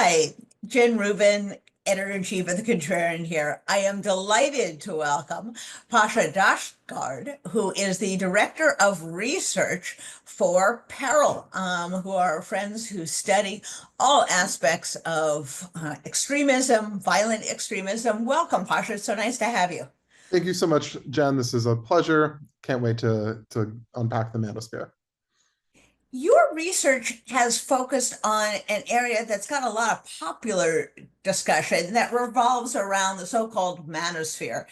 Hi, Jen Rubin, editor-in-chief of the Contrarian here. I am delighted to welcome Pasha Dashgard, who is the director of research for Peril, who are friends who study all aspects of extremism, violent extremism. Welcome, Pasha. It's so nice to have you. Thank you so much, Jen. This is a pleasure. Can't wait to unpack the manosphere. Your research has focused on an area that's got a lot of popular discussion that revolves around the so-called manosphere,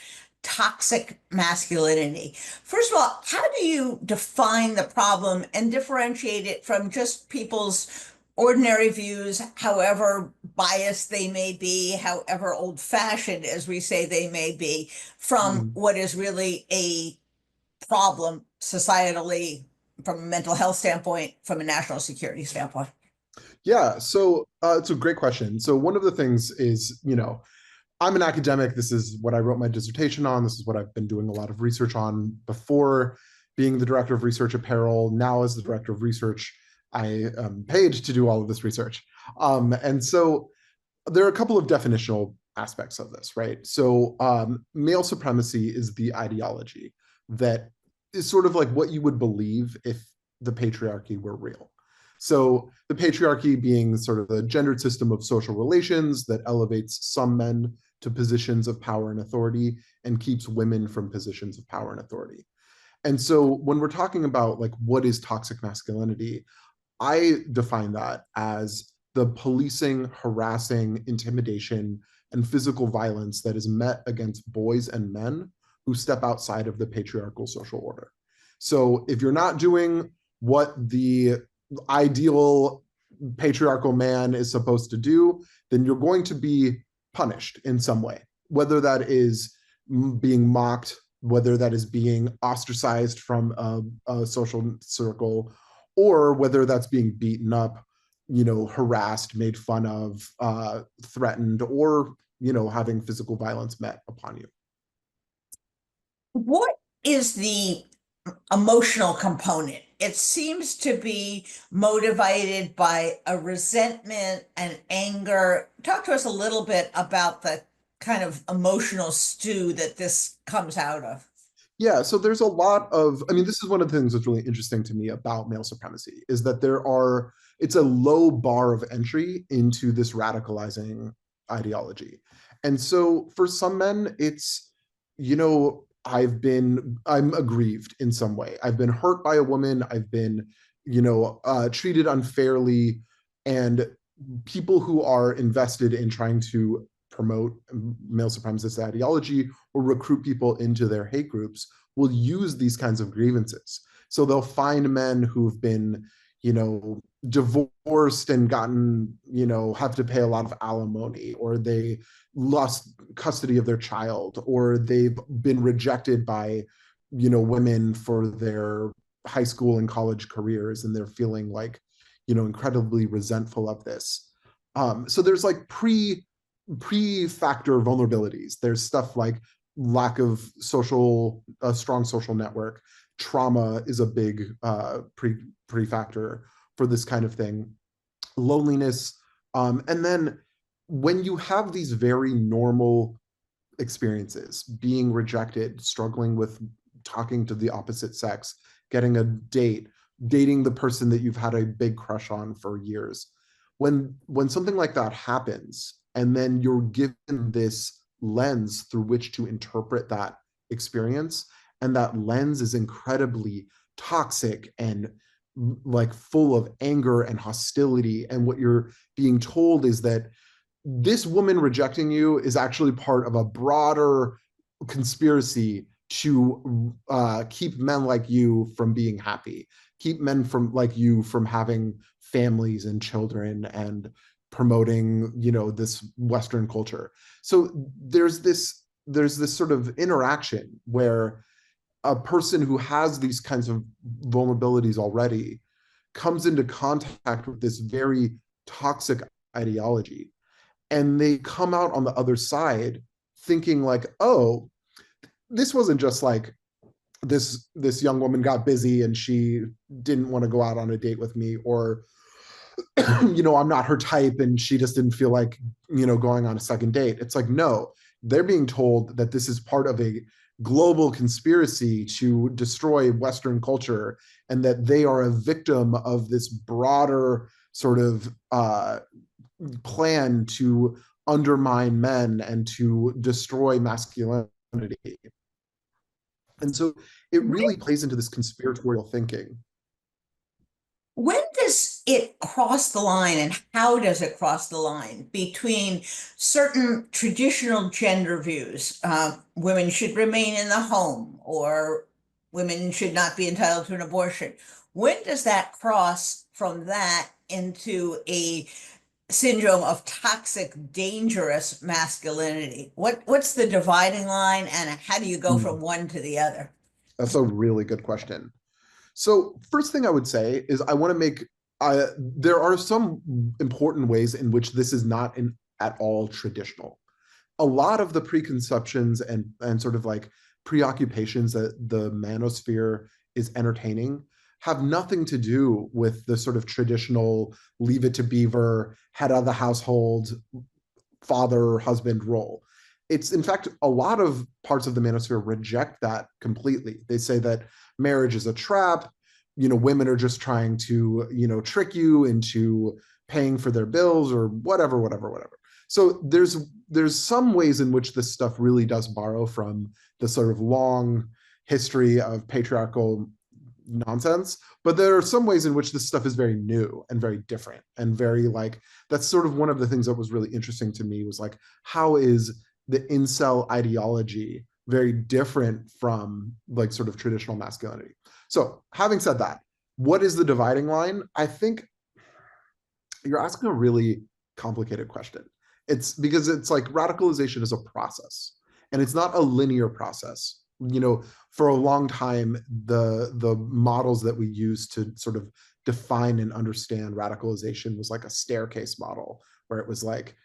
toxic masculinity. First of all, how do you define the problem and differentiate it from just people's ordinary views, however biased they may be, however old-fashioned, as we say, they may be, from Mhm. what is really a problem societally, from a mental health standpoint, from a national security standpoint? Yeah, so it's a great question. So one of the things is, I'm an academic. This is what I wrote my dissertation on. This is what I've been doing a lot of research on before being the director of research at Peril. Now, as the director of research, I am paid to do all of this research. And so there are a couple of definitional aspects of this, right? So male supremacy is the ideology that is sort of like what you would believe if the patriarchy were real. So the patriarchy being sort of the gendered system of social relations that elevates some men to positions of power and authority and keeps women from positions of power and authority. And so when we're talking about like what is toxic masculinity, I define that as the policing, harassing, intimidation, and physical violence that is met against boys and men who step outside of the patriarchal social order. So if you're not doing what the ideal patriarchal man is supposed to do, then you're going to be punished in some way, whether that is being mocked, whether that is being ostracized from a social circle, or whether that's being beaten up, harassed, made fun of, threatened, or, having physical violence met upon you. What is the emotional component? It seems to be motivated by a resentment and anger. Talk to us a little bit about the kind of emotional stew that this comes out of. Yeah, so there's a lot of, I mean, this is one of the things that's really interesting to me about male supremacy is that it's a low bar of entry into this radicalizing ideology. And so for some men, I'm aggrieved in some way. I've been hurt by a woman. I've been, treated unfairly. And people who are invested in trying to promote male supremacist ideology or recruit people into their hate groups will use these kinds of grievances. So they'll find men who've been, divorced and gotten, have to pay a lot of alimony, or they lost custody of their child, or they've been rejected by, women for their high school and college careers, and they're feeling like, incredibly resentful of this. So there's like pre-factor vulnerabilities. There's stuff like lack of a strong social network. Trauma is a big pre-factor for this kind of thing. Loneliness. And then when you have these very normal experiences, being rejected, struggling with talking to the opposite sex, getting a date, dating the person that you've had a big crush on for years, when something like that happens, and then you're given this lens through which to interpret that experience, and that lens is incredibly toxic and like full of anger and hostility, and what you're being told is that this woman rejecting you is actually part of a broader conspiracy to keep men like you from being happy, keep men from like you from having families and children and promoting, this Western culture. So there's this sort of interaction where a person who has these kinds of vulnerabilities already comes into contact with this very toxic ideology, and they come out on the other side thinking like, oh, this wasn't just like this young woman got busy and she didn't want to go out on a date with me, or I'm not her type and she just didn't feel like, going on a second date. It's like, no, they're being told that this is part of a global conspiracy to destroy Western culture and that they are a victim of this broader sort of plan to undermine men and to destroy masculinity. And so it really plays into this conspiratorial thinking. When does it cross the line, and how does it cross the line between certain traditional gender views? Women should remain in the home, or women should not be entitled to an abortion. When does that cross from that into a syndrome of toxic, dangerous masculinity? What's the dividing line, and how do you go from one to the other? That's a really good question. So first thing I would say is I want to make there are some important ways in which this is not at all traditional. A lot of the preconceptions and sort of like preoccupations that the manosphere is entertaining have nothing to do with the sort of traditional leave it to beaver, head of the household, father, husband role. It's in fact, a lot of parts of the manosphere reject that completely. They say that marriage is a trap. Women are just trying to, trick you into paying for their bills or whatever, whatever, whatever. So there's some ways in which this stuff really does borrow from the sort of long history of patriarchal nonsense, but there are some ways in which this stuff is very new and very different and very like, that's sort of one of the things that was really interesting to me was like, how is the incel ideology very different from like sort of traditional masculinity? So having said that, what is the dividing line? I think you're asking a really complicated question. It's because it's like radicalization is a process and it's not a linear process. For a long time, the models that we use to sort of define and understand radicalization was like a staircase model where it was like,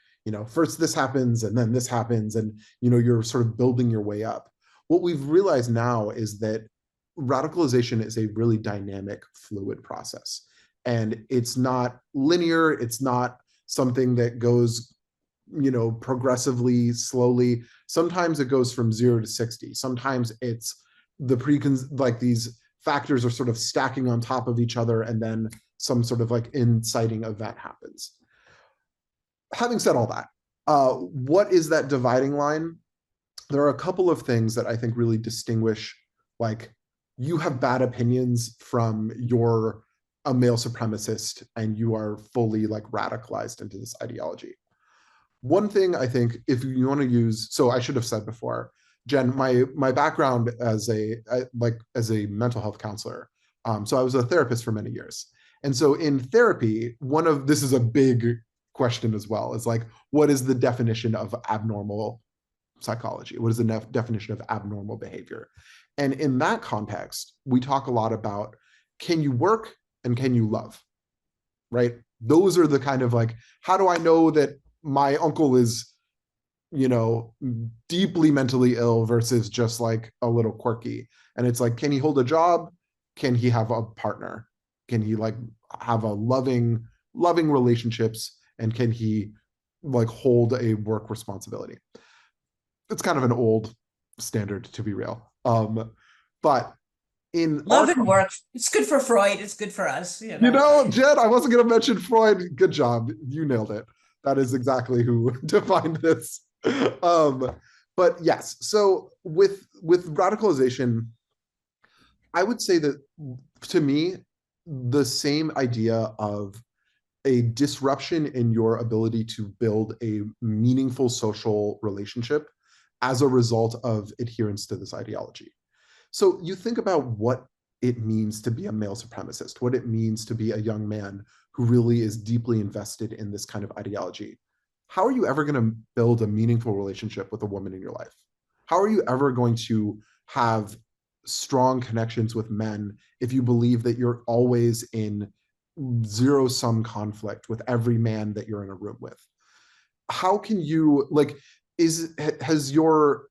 first this happens and then this happens and, you're sort of building your way up. What we've realized now is that radicalization is a really dynamic, fluid process. And it's not linear. It's not something that goes, progressively, slowly. Sometimes it goes from 0 to 60. Sometimes it's like these factors are sort of stacking on top of each other and then some sort of like inciting event happens. Having said all that, what is that dividing line? There are a couple of things that I think really distinguish, like, you have bad opinions from you're a male supremacist and you are fully like radicalized into this ideology. One thing I think, if you want to use, so I should have said before, Jen, my background as a mental health counselor. So I was a therapist for many years. And so in therapy, this is a big question as well. It's like, what is the definition of abnormal psychology? What is the definition of abnormal behavior? And in that context, we talk a lot about, can you work and can you love, right? Those are the kind of like, how do I know that my uncle is, deeply mentally ill versus just like a little quirky? And it's like, can he hold a job? Can he have a partner? Can he like have a loving relationships? And can he like hold a work responsibility? It's kind of an old standard, to be real. But in our, Love and work. It's good for Freud. It's good for us, you know. Jen, I wasn't going to mention Freud. Good job. You nailed it. That is exactly who defined this. But yes, so with radicalization, I would say that to me, the same idea of a disruption in your ability to build a meaningful social relationship as a result of adherence to this ideology. So you think about what it means to be a male supremacist, what it means to be a young man who really is deeply invested in this kind of ideology. How are you ever going to build a meaningful relationship with a woman in your life? How are you ever going to have strong connections with men if you believe that you're always in zero-sum conflict with every man that you're in a room with? How can you like, has your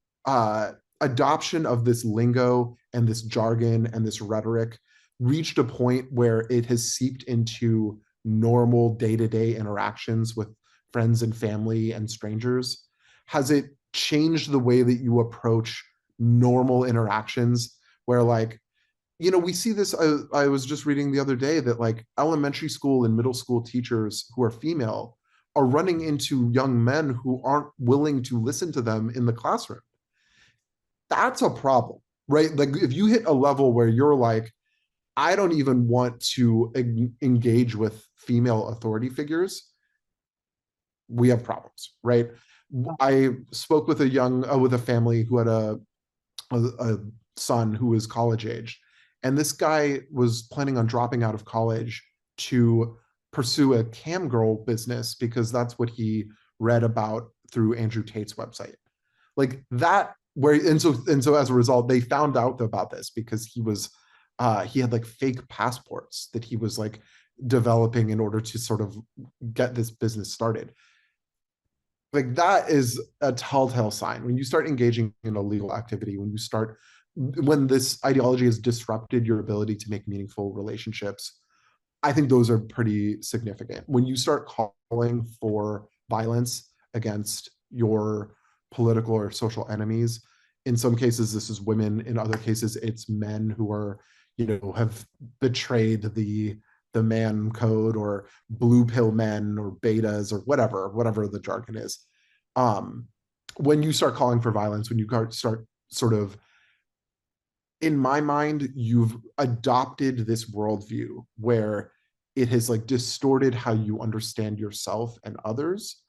adoption of this lingo and this jargon and this rhetoric reached a point where it has seeped into normal day-to-day interactions with friends and family and strangers? Has it changed the way that you approach normal interactions where like, we see this. I was just reading the other day that like elementary school and middle school teachers who are female are running into young men who aren't willing to listen to them in the classroom. That's a problem, right? Like if you hit a level where you're like, I don't even want to engage with female authority figures, we have problems, right? I spoke with with a family who had a son who was college age, and this guy was planning on dropping out of college to pursue a cam girl business because that's what he read about through Andrew Tate's website. Like that, where and so as a result, they found out about this because he had like fake passports that he was like developing in order to sort of get this business started. Like that is a telltale sign when you start engaging in illegal activity, when this ideology has disrupted your ability to make meaningful relationships. I think those are pretty significant. When you start calling for violence against your political or social enemies, in some cases this is women, in other cases it's men who are, have betrayed the man code, or blue pill men, or betas, or whatever the jargon is. um when you start calling for violence, when you start sort of, in my mind, you've adopted this worldview where it has like distorted how you understand yourself and others.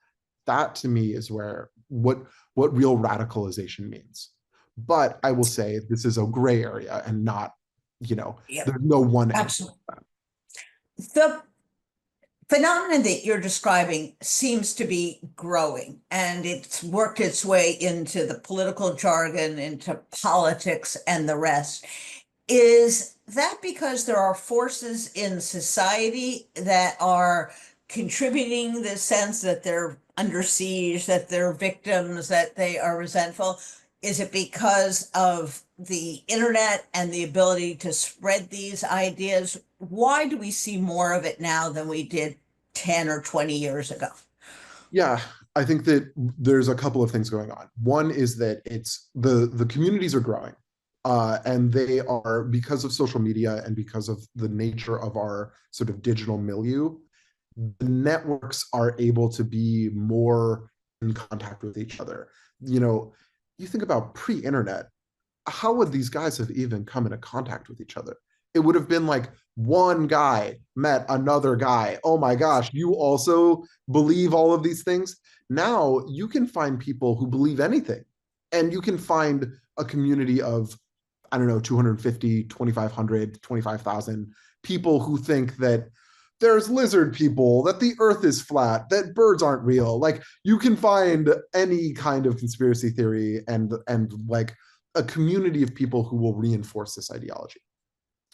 That to me is where what real radicalization means. But I will say this is a gray area and not, Yep, there's no one answer. absolutely. The phenomenon that you're describing seems to be growing, and it's worked its way into the political jargon, into politics, and the rest. Is that because there are forces in society that are contributing the sense that they're under siege, that they're victims, that they are resentful? Is it because of the internet and the ability to spread these ideas? Why do we see more of it now than we did 10 or 20 years ago? Yeah, I think that there's a couple of things going on. One is that it's the communities are growing, and they are, because of social media and because of the nature of our sort of digital milieu, the networks are able to be more in contact with each other. You know, you think about pre-internet, how would these guys have even come into contact with each other? It would have been like one guy met another guy. Oh my gosh, you also believe all of these things? Now you can find people who believe anything. And you can find a community of, I don't know, 250, 2,500, 25,000 people who think that there's lizard people, that the earth is flat, that birds aren't real. Like you can find any kind of conspiracy theory and like a community of people who will reinforce this ideology.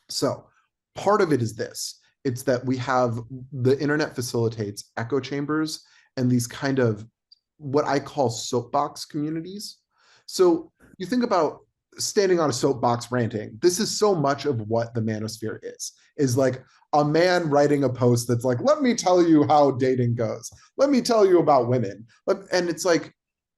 So part of it is this. It's that we have, the internet facilitates echo chambers and these kind of what I call soapbox communities. So you think about standing on a soapbox ranting. This is so much of what the manosphere is like a man writing a post that's like, let me tell you how dating goes. Let me tell you about women. And it's like,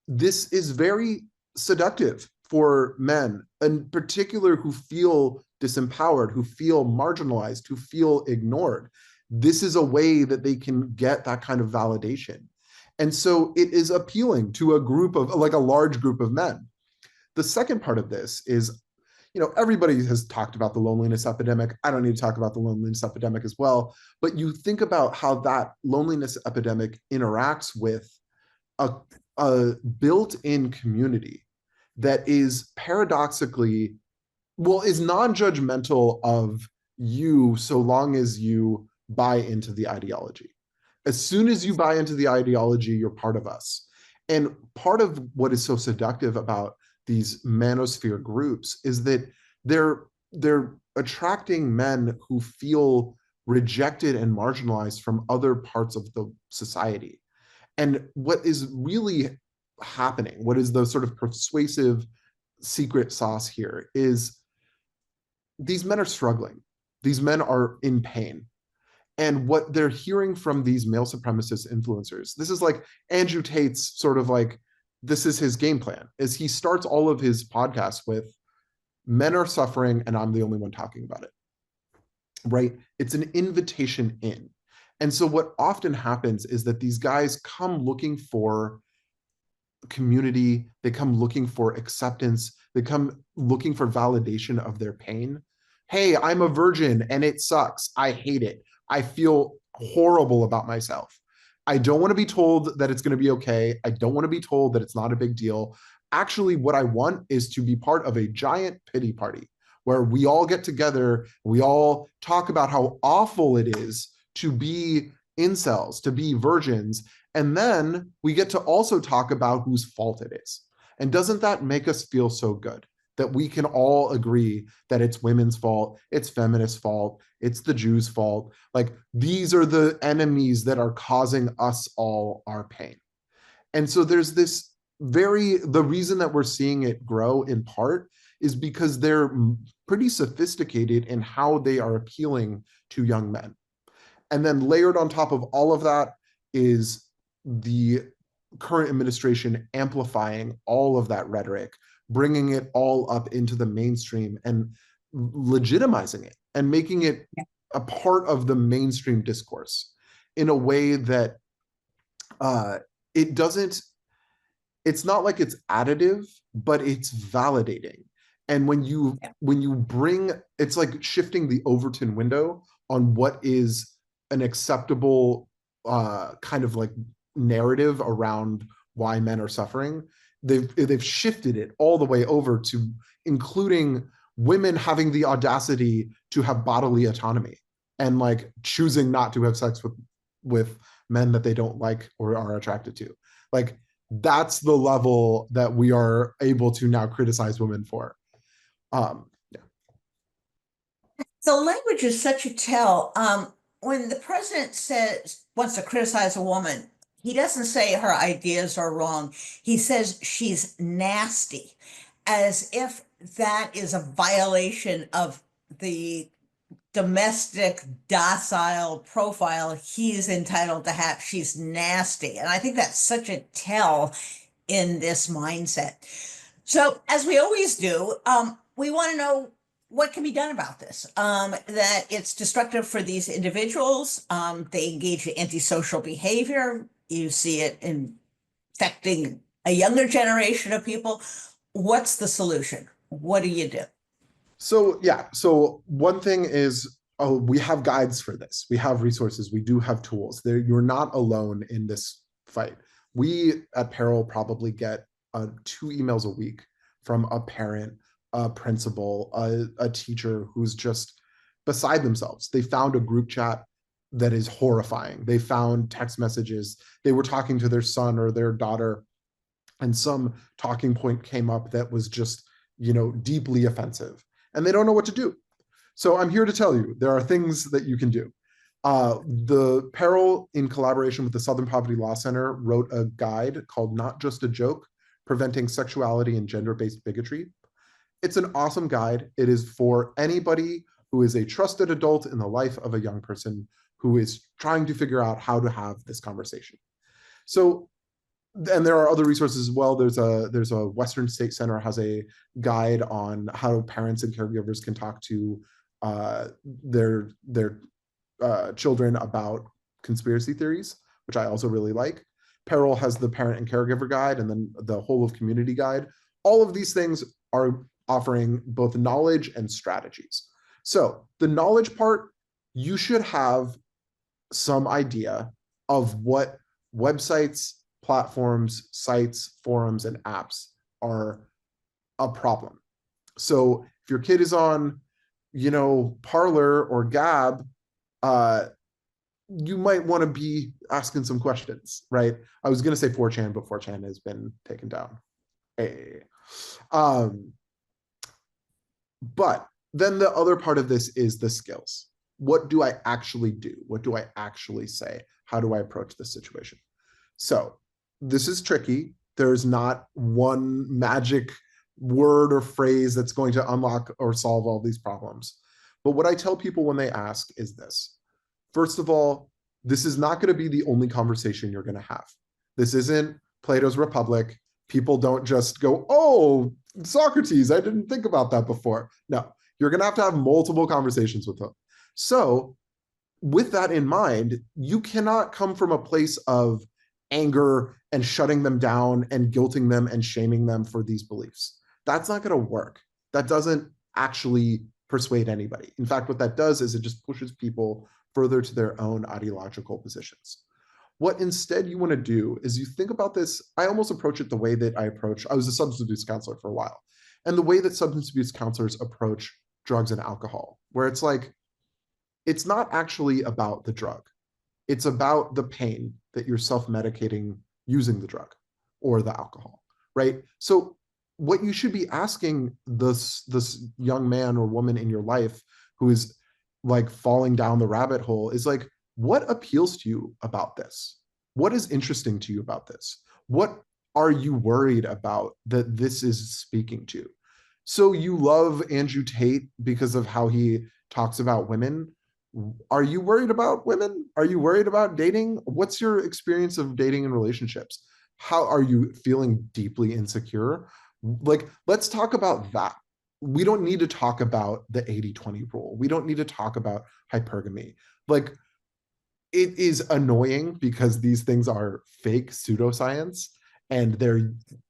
this is very seductive for men, in particular, who feel disempowered, who feel marginalized, who feel ignored. This is a way that they can get that kind of validation. And so it is appealing to a group of, like a large group of men. The second part of this is, everybody has talked about the loneliness epidemic. I don't need to talk about the loneliness epidemic as well, but you think about how that loneliness epidemic interacts with a, a built-in community that is paradoxically, well, is non-judgmental of you so long as you buy into the ideology. As soon as you buy into the ideology, you're part of us. And part of what is so seductive about these manosphere groups is that they're attracting men who feel rejected and marginalized from other parts of the society. And what is really happening, what is the sort of persuasive secret sauce here, is these men are struggling. These men are in pain. And what they're hearing from these male supremacist influencers, this is like Andrew Tate's sort of like, this is his game plan, is he starts all of his podcasts with men are suffering and I'm the only one talking about it, right? It's an invitation in. And so what often happens is that these guys come looking for community, they come looking for acceptance, they come looking for validation of their pain. Hey, I'm a virgin and it sucks. I hate it. I feel horrible about myself. I don't want to be told that it's going to be okay. I don't want to be told that it's not a big deal. Actually, what I want is to be part of a giant pity party where we all get together, we all talk about how awful it is to be incels, to be virgins, and then we get to also talk about whose fault it is. And doesn't that make us feel so good that we can all agree that it's women's fault, it's feminists' fault, it's the Jews' fault? Like, these are the enemies that are causing us all our pain. And so there's this the reason that we're seeing it grow in part is because they're pretty sophisticated in how they are appealing to young men. And then layered on top of all of that is the current administration amplifying all of that rhetoric, bringing it all up into the mainstream and legitimizing it and making it a part of the mainstream discourse in a way that it doesn't, it's not like it's additive, but it's validating. And when you bring, it's like shifting the Overton window on what is an acceptable kind of like narrative around why men are suffering. They've shifted it all the way over to including women having the audacity to have bodily autonomy and like choosing not to have sex with men that they don't like or are attracted to. Like, that's the level that we are able to now criticize women for. Yeah. The language is such a tell. When the president says wants to criticize a woman, he doesn't say her ideas are wrong. He says she's nasty, as if that is a violation of the domestic docile profile he's entitled to have. She's nasty. And I think that's such a tell in this mindset. So, as we always do, we want to know what can be done about this. That it's destructive for these individuals. They engage in antisocial behavior. You see it infecting a younger generation of people. What's the solution? What do you do? So yeah, so one thing is, oh, we have guides for this. We have resources. We do have tools. There, you're not alone in this fight. We at Peril probably get 2 emails a week from a parent, a principal, a teacher who's just beside themselves. They found a group chat that is horrifying. They found text messages. They were talking to their son or their daughter, and some talking point came up that was just, deeply offensive, and they don't know what to do. So I'm here to tell you, there are things that you can do. The Peril, in collaboration with the Southern Poverty Law Center, wrote a guide called Not Just a Joke, Preventing Sexuality and Gender-Based Bigotry. It's an awesome guide. It is for anybody who is a trusted adult in the life of a young person who is trying to figure out how to have this conversation. So, and there are other resources as well. There's a Western State Center has a guide on how parents and caregivers can talk to their children about conspiracy theories, which I also really like. Peril has the parent and caregiver guide, and then the whole of community guide. All of these things are offering both knowledge and strategies. So the knowledge part, you should have some idea of what websites, platforms, sites, forums, and apps are a problem. So if your kid is on, Parler or Gab, you might want to be asking some questions, right? I was going to say 4chan, but 4chan has been taken down. Hey. But then the other part of this is the skills. What do I actually do? What do I actually say? How do I approach this situation? So this is tricky. There's not one magic word or phrase that's going to unlock or solve all these problems. But what I tell people when they ask is this: First of all, this is not going to be the only conversation you're going to have. This isn't Plato's Republic. People don't just go, oh, Socrates, I didn't think about that before. No, you're going to have multiple conversations with them. So, with that in mind, you cannot come from a place of anger and shutting them down and guilting them and shaming them for these beliefs. That's not going to work. That doesn't actually persuade anybody. In fact, what that does is it just pushes people further to their own ideological positions. What instead you want to do is you think about this. I almost approach it the way that I was a substance abuse counselor for a while. And the way that substance abuse counselors approach drugs and alcohol, where it's like, it's not actually about the drug. It's about the pain that you're self-medicating using the drug or the alcohol, right? So what you should be asking this young man or woman in your life who is like falling down the rabbit hole is like, what appeals to you about this? What is interesting to you about this? What are you worried about that this is speaking to? So you love Andrew Tate because of how he talks about women. Are you worried about women? Are you worried about dating? What's your experience of dating and relationships? How are you feeling deeply insecure? Like, let's talk about that. We don't need to talk about the 80-20 rule. We don't need to talk about hypergamy. Like, it is annoying because these things are fake pseudoscience and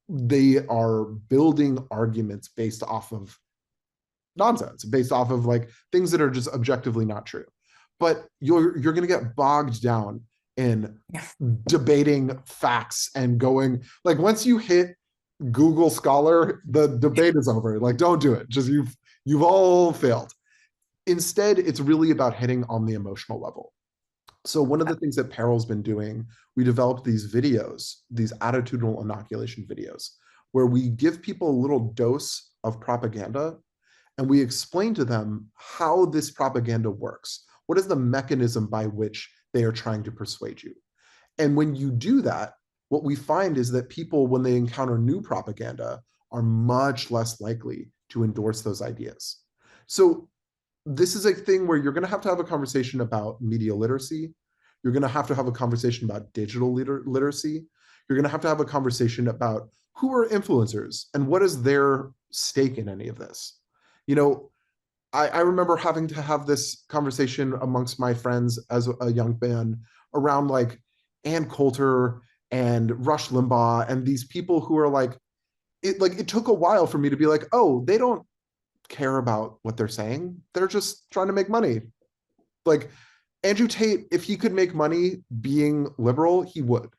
they are building arguments based off of nonsense, based off of like things that are just objectively not true. But you're going to get bogged down in debating facts and going like, once you hit Google Scholar, the debate is over. Like, don't do it. Just you've all failed. Instead, it's really about hitting on the emotional level. So one of the things that Perel's been doing, we developed these videos, these attitudinal inoculation videos, where we give people a little dose of propaganda and we explain to them how this propaganda works. What is the mechanism by which they are trying to persuade you? And when you do that, what we find is that people, when they encounter new propaganda, are much less likely to endorse those ideas. So this is a thing where you're going to have a conversation about media literacy. You're going to have a conversation about digital literacy. You're going to have a conversation about who are influencers and what is their stake in any of this. You know, I remember having to have this conversation amongst my friends as a young man around like Ann Coulter and Rush Limbaugh and these people who are like it took a while for me to be like, oh, they don't care about what they're saying. They're just trying to make money. Like Andrew Tate, if he could make money being liberal, he would.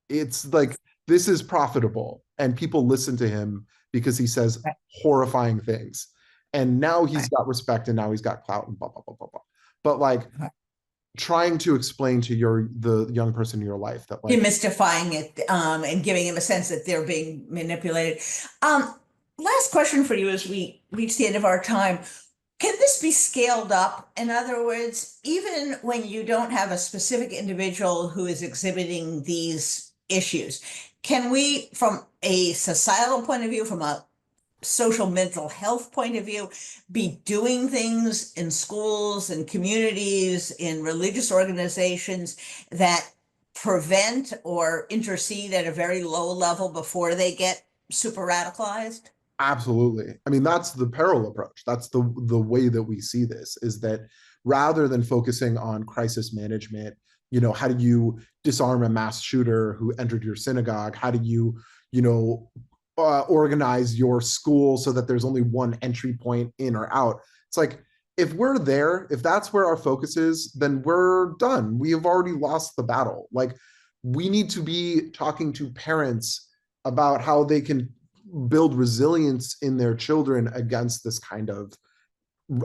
It's like, this is profitable and people listen to him because he says horrifying things. And now he's got respect and now he's got clout and blah, blah, blah, blah, blah. But like trying to explain to the young person in your life that like Demystifying it and giving him a sense that they're being manipulated. Last question for you as we reach the end of our time. Can this be scaled up? In other words, even when you don't have a specific individual who is exhibiting these issues, can we, from a societal point of view, from a social mental health point of view, be doing things in schools and communities, in religious organizations that prevent or intercede at a very low level before they get super radicalized? absolutely. I mean, that's the Perel approach. That's the way that we see this is that rather than focusing on crisis management, you know, how do you disarm a mass shooter who entered your synagogue? How do you, you know, organize your school so that there's only one entry point in or out? It's like, if we're there, if that's where our focus is, then we're done. We have already lost the battle. Like, we need to be talking to parents about how they can build resilience in their children against this kind of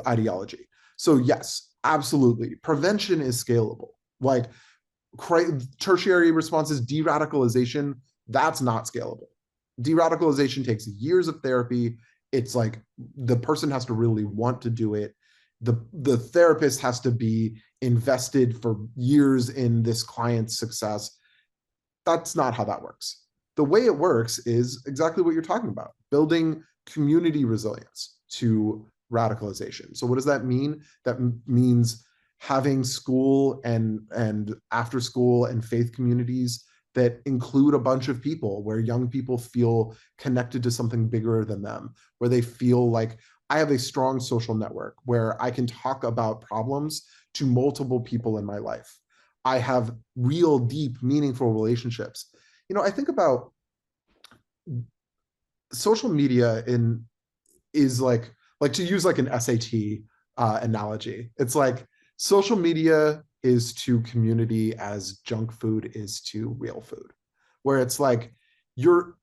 ideology. So yes, absolutely. Prevention is scalable. Like tertiary responses, de-radicalization, that's not scalable. De-radicalization takes years of therapy. It's like the person has to really want to do it. The therapist has to be invested for years in this client's success. That's not how that works. The way it works is exactly what you're talking about, building community resilience to radicalization. So what does that mean? That means having school and after school and faith communities that include a bunch of people, where young people feel connected to something bigger than them, where they feel like I have a strong social network where I can talk about problems to multiple people in my life. I have real, deep, meaningful relationships. I think about social media in is like to use like an SAT analogy. It's like social media is to community as junk food is to real food, where it's like you're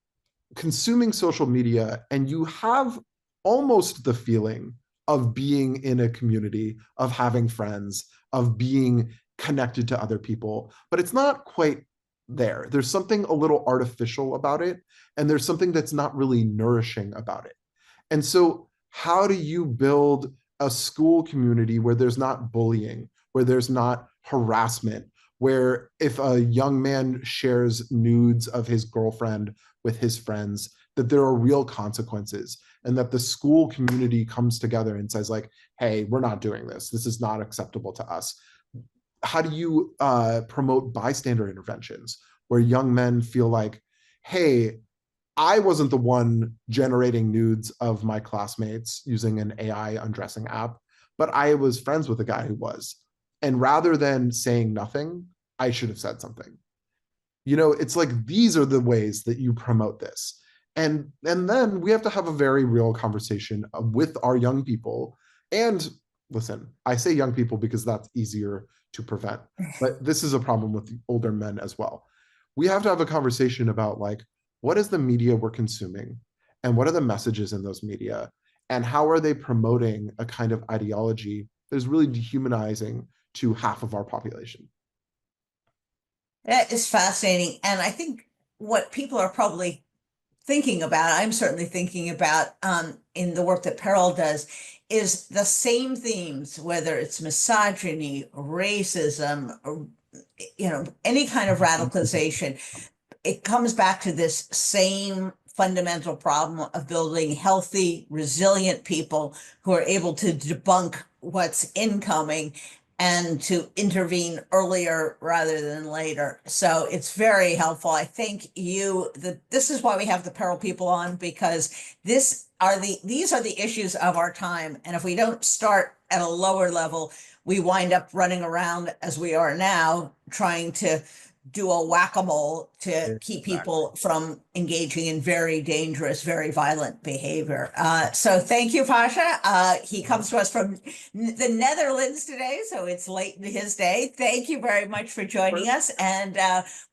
consuming social media and you have almost the feeling of being in a community, of having friends, of being connected to other people, but it's not quite there. There's something a little artificial about it, and there's something that's not really nourishing about it. And so, how do you build a school community where there's not bullying, where there's not harassment, where if a young man shares nudes of his girlfriend with his friends, that there are real consequences, and that the school community comes together and says, like, hey, we're not doing this. This is not acceptable to us. How do you promote bystander interventions where young men feel like, hey, I wasn't the one generating nudes of my classmates using an AI undressing app, but I was friends with a guy who was. And rather than saying nothing, I should have said something. It's like these are the ways that you promote this. And then we have to have a very real conversation with our young people. And listen, I say young people because that's easier to prevent, but this is a problem with older men as well. We have to have a conversation about, like, what is the media we're consuming, and what are the messages in those media, and how are they promoting a kind of ideology that is really dehumanizing to half of our population. That is fascinating. And I think what people are probably thinking about, I'm certainly thinking about in the work that Peril does, is the same themes, whether it's misogyny, racism, or, any kind of radicalization. It comes back to this same fundamental problem of building healthy, resilient people who are able to debunk what's incoming and to intervene earlier rather than later. So it's very helpful. I thank you. This is why we have the Peril people on, because these are the issues of our time. And if we don't start at a lower level, we wind up running around as we are now, trying to do a whack-a-mole to keep Exactly. people from engaging in very dangerous, very violent behavior. So thank you, Pasha. He comes to us from the Netherlands today, so it's late in his day. Thank you very much for joining us, and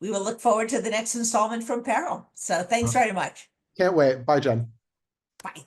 we will look forward to the next installment from Peril. So thanks very much. Can't wait. Bye, Jen. Bye.